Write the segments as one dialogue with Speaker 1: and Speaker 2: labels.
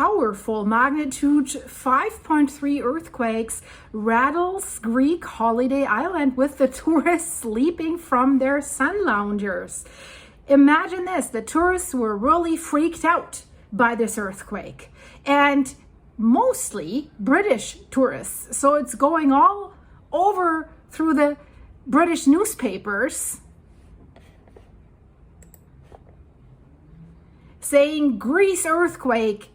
Speaker 1: powerful magnitude 5.3 earthquakes rattles Greek holiday island with the tourists sleeping from their sun loungers. Imagine this, the tourists were really freaked out by this earthquake, and mostly British tourists. So it's going all over through the British newspapers saying Greece earthquake,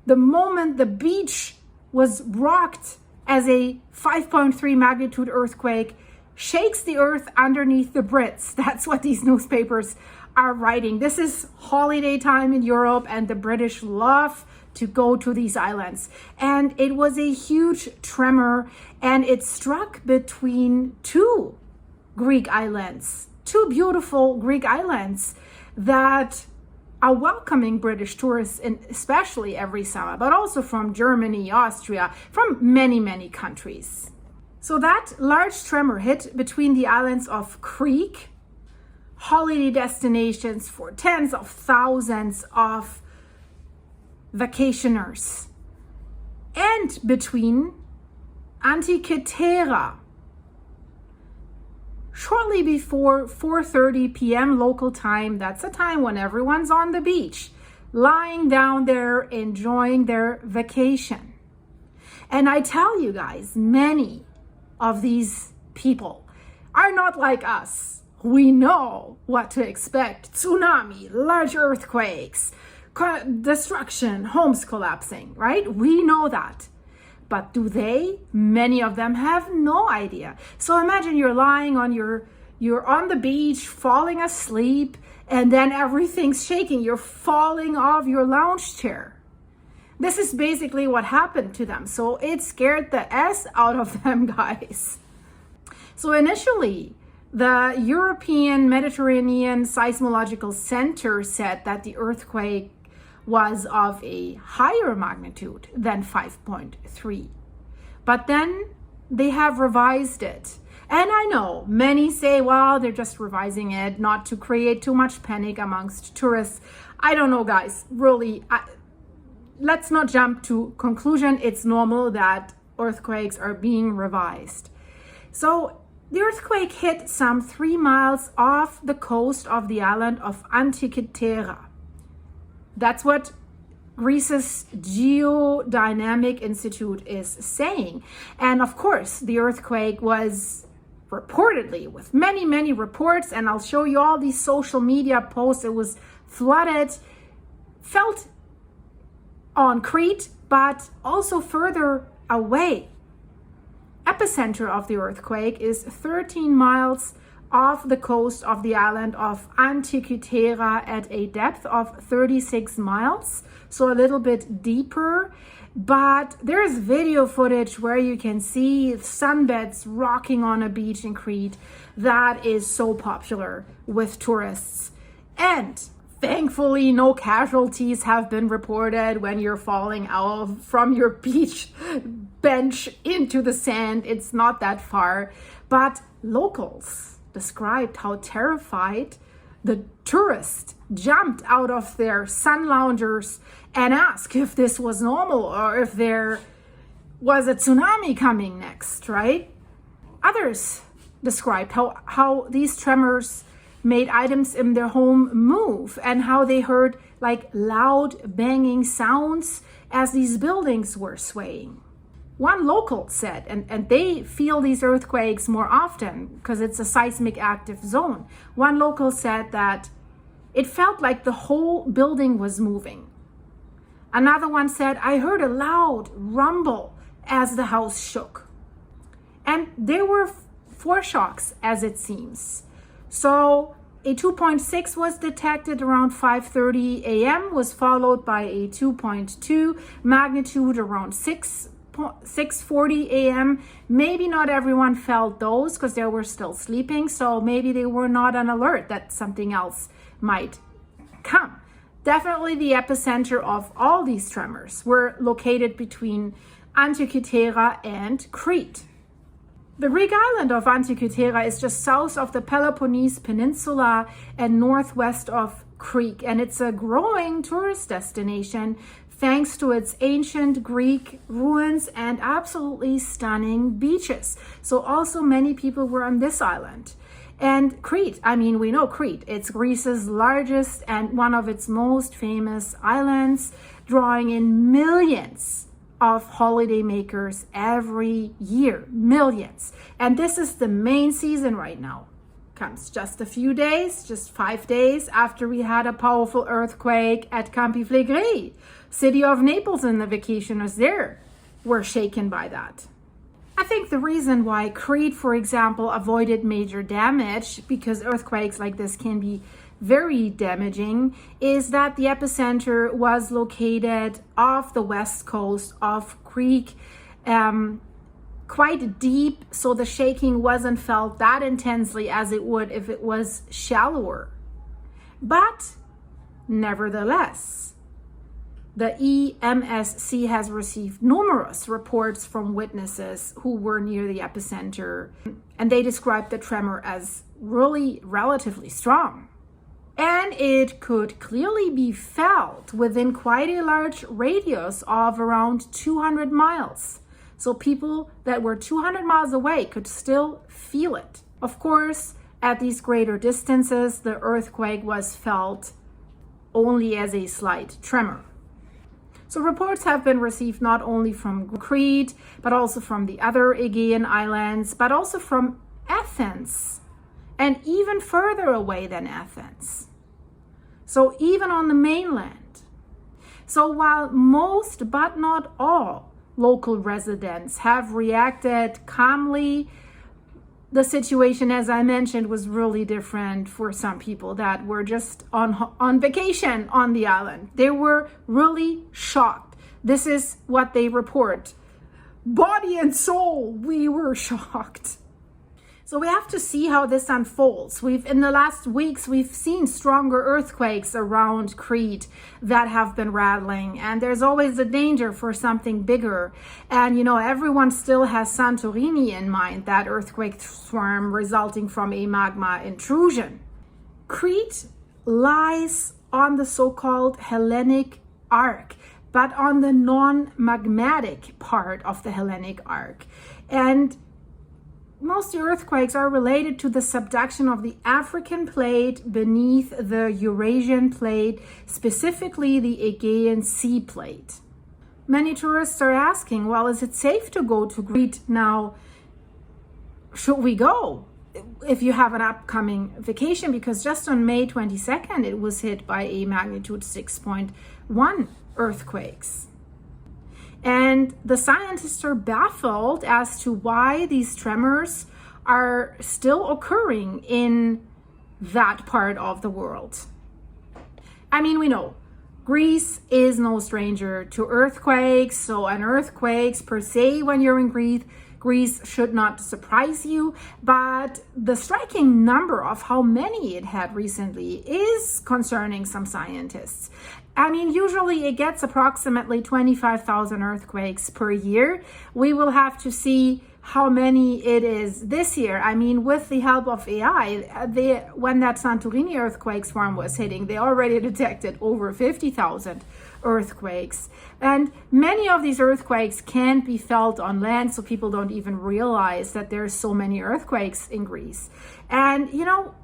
Speaker 1: the moment the beach was rocked as a 5.3 magnitude earthquake, shakes the earth underneath the Brits. That's what these newspapers are writing. This is holiday time in Europe, and the British love to go to these islands. And it was a huge tremor, and it struck between two Greek islands, two beautiful Greek islands that are welcoming British tourists, and especially every summer, but also from Germany, Austria, from many, many countries. So that large tremor hit between the islands of Crete, holiday destinations for tens of thousands of vacationers, and between Antikythera, shortly before 4:30 p.m. local time. That's a time when everyone's on the beach, lying down there, enjoying their vacation. And I tell you guys, many of these people are not like us. We know what to expect. Tsunami, large earthquakes, destruction, homes collapsing, right? We know that. But do they? Many of them have no idea. So imagine you're lying on you're on the beach, falling asleep, and then everything's shaking. You're falling off your lounge chair. This is basically what happened to them. So it scared the S out of them, guys. So initially, the European Mediterranean Seismological Center said that the earthquake was of a higher magnitude than 5.3. But then they have revised it. And I know many say, well, they're just revising it not to create too much panic amongst tourists. I don't know, guys. Really, let's not jump to conclusion. It's normal that earthquakes are being revised. So the earthquake hit some 3 miles off the coast of the island of Antikythera. That's what Greece's Geodynamic Institute is saying. And of course, the earthquake was reportedly, with many, many reports, and I'll show you all these social media posts, it was flooded, felt on Crete, but also further away. Epicenter of the earthquake is 13 miles off the coast of the island of Antikythera at a depth of 36 miles, so a little bit deeper. But there's video footage where you can see sunbeds rocking on a beach in Crete that is so popular with tourists. And thankfully, no casualties have been reported when you're falling out from your beach bench into the sand. It's not that far. But locals described how terrified the tourists jumped out of their sun loungers and asked if this was normal or if there was a tsunami coming next, right? Others described how these tremors made items in their home move and how they heard like loud banging sounds as these buildings were swaying. One local said, and they feel these earthquakes more often because it's a seismic active zone. One local said that it felt like the whole building was moving. Another one said, I heard a loud rumble as the house shook. And there were foreshocks, as it seems. So a 2.6 was detected around 5:30 a.m., was followed by a 2.2 magnitude around 6:40 a.m. Maybe not everyone felt those because they were still sleeping, so maybe they were not on alert that something else might come. Definitely the epicenter of all these tremors were located between Antikythera and Crete. The Greek island of Antikythera is just south of the Peloponnese Peninsula and northwest of Crete, and it's a growing tourist destination thanks to its ancient Greek ruins and absolutely stunning beaches. So also many people were on this island. And Crete, I mean, we know Crete, it's Greece's largest and one of its most famous islands, drawing in millions of holiday makers every year, millions. And this is the main season right now. Comes just a few days, just 5 days after we had a powerful earthquake at Campi Flegrei. City of Naples and the vacationers there were shaken by that. I think the reason why Crete, for example, avoided major damage, because earthquakes like this can be very damaging, is that the epicenter was located off the west coast of Crete, quite deep, so the shaking wasn't felt that intensely as it would if it was shallower. But nevertheless, the EMSC has received numerous reports from witnesses who were near the epicenter, and they described the tremor as really relatively strong. And it could clearly be felt within quite a large radius of around 200 miles. So people that were 200 miles away could still feel it. Of course, at these greater distances, the earthquake was felt only as a slight tremor. So reports have been received not only from Crete, but also from the other Aegean islands, but also from Athens, and even further away than Athens. So even on the mainland. So while most, but not all, local residents have reacted calmly, the situation, as I mentioned, was really different for some people that were just on vacation on the island. They were really shocked. This is what they report. Body and soul, we were shocked. So we have to see how this unfolds. In the last weeks, we've seen stronger earthquakes around Crete that have been rattling, and there's always a danger for something bigger. And you know, everyone still has Santorini in mind, that earthquake swarm resulting from a magma intrusion. Crete lies on the so-called Hellenic Arc, but on the non-magmatic part of the Hellenic Arc. And most earthquakes are related to the subduction of the African plate beneath the Eurasian plate, specifically the Aegean Sea plate. Many tourists are asking, well, is it safe to go to Crete now? Should we go if you have an upcoming vacation? Because just on May 22nd, it was hit by a magnitude 6.1 earthquakes. And the scientists are baffled as to why these tremors are still occurring in that part of the world. I mean, we know Greece is no stranger to earthquakes. So an earthquakes per se, when you're in Greece should not surprise you. But the striking number of how many it had recently is concerning some scientists. I mean, usually it gets approximately 25,000 earthquakes per year. We will have to see how many it is this year. I mean, with the help of AI, when that Santorini earthquake swarm was hitting, they already detected over 50,000 earthquakes. And many of these earthquakes can't be felt on land, so people don't even realize that there's so many earthquakes in Greece. And, you know,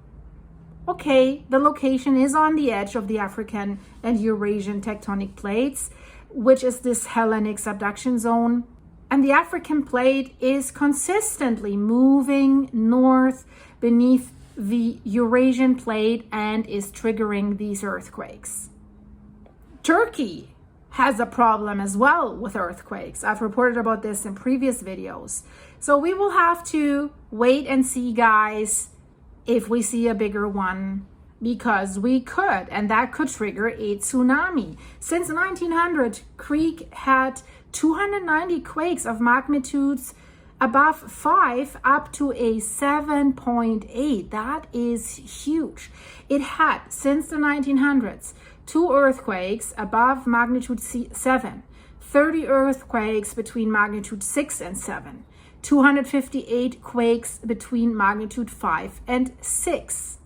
Speaker 1: okay, the location is on the edge of the African and Eurasian tectonic plates, which is this Hellenic subduction zone. And the African plate is consistently moving north beneath the Eurasian plate and is triggering these earthquakes. Turkey has a problem as well with earthquakes. I've reported about this in previous videos. So we will have to wait and see, guys, if we see a bigger one, because we could, and that could trigger a tsunami. Since 1900, Crete had 290 quakes of magnitudes above 5 up to a 7.8. That is huge. It had, since the 1900s, 2 earthquakes above magnitude 7, 30 earthquakes between magnitude 6 and 7, 258 quakes between magnitude 5 and 6.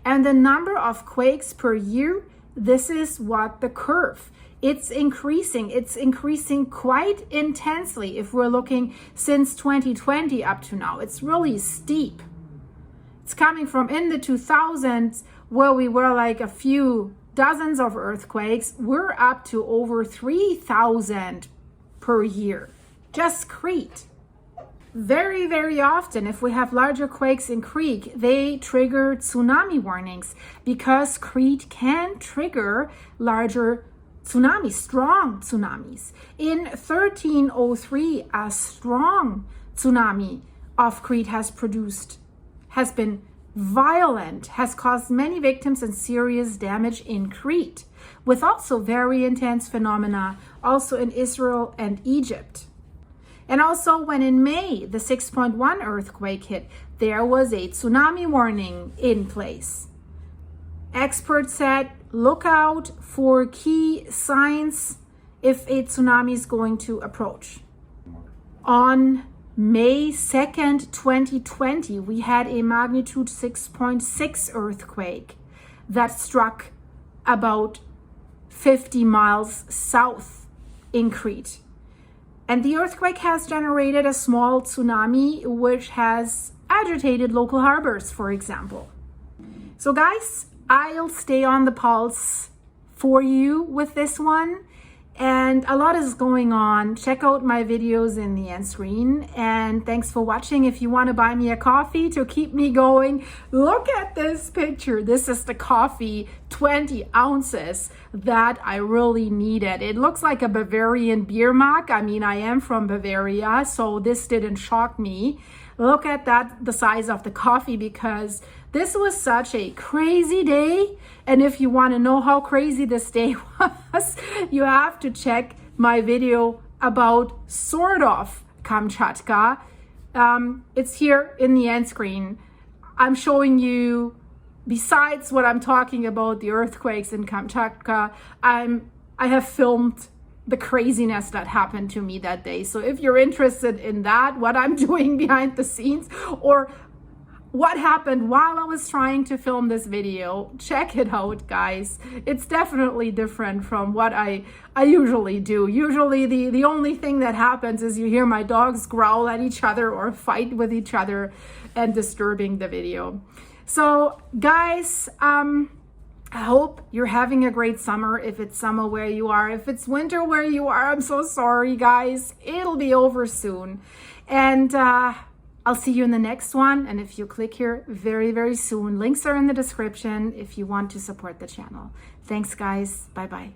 Speaker 1: And the number of quakes per year, this is what the curve It's increasing quite intensely. If we're looking since 2020 up to now, it's really steep. It's coming from in the 2000s, where we were like a few dozens of earthquakes. We're up to over 3,000 per year, just Crete. Very, very often, if we have larger quakes in Crete, they trigger tsunami warnings, because Crete can trigger larger tsunamis, strong tsunamis. In 1303, a strong tsunami off Crete has been violent, has caused many victims and serious damage in Crete, with also very intense phenomena also in Israel and Egypt. And also when in May, the 6.1 earthquake hit, there was a tsunami warning in place. Experts said, look out for key signs if a tsunami is going to approach. On May 2nd, 2020, we had a magnitude 6.6 earthquake that struck about 50 miles south in Crete. And the earthquake has generated a small tsunami, which has agitated local harbors, for example. So guys, I'll stay on the pulse for you with this one. And a lot is going on. Check out my videos in the end screen. And thanks for watching. If you want to buy me a coffee to keep me going, look at this picture. This is the coffee, 20 ounces, that I really needed. It looks like a Bavarian beer mug. I mean, I am from Bavaria, so this didn't shock me. Look at that, the size of the coffee, because this was such a crazy day. And if you want to know how crazy this day was, you have to check my video about sort of Kamchatka. It's here in the end screen. I'm showing you, besides what I'm talking about, the earthquakes in Kamchatka, I have filmed the craziness that happened to me that day. So if you're interested in that, what I'm doing behind the scenes, or what happened while I was trying to film this video, check it out, guys. It's definitely different from what I usually do. Usually the only thing that happens is you hear my dogs growl at each other or fight with each other and disturbing the video. So guys, I hope you're having a great summer, if it's summer where you are. If it's winter where you are, I'm so sorry, guys. It'll be over soon. And I'll see you in the next one. And if you click here, very, very soon, links are in the description if you want to support the channel. Thanks, guys. Bye-bye.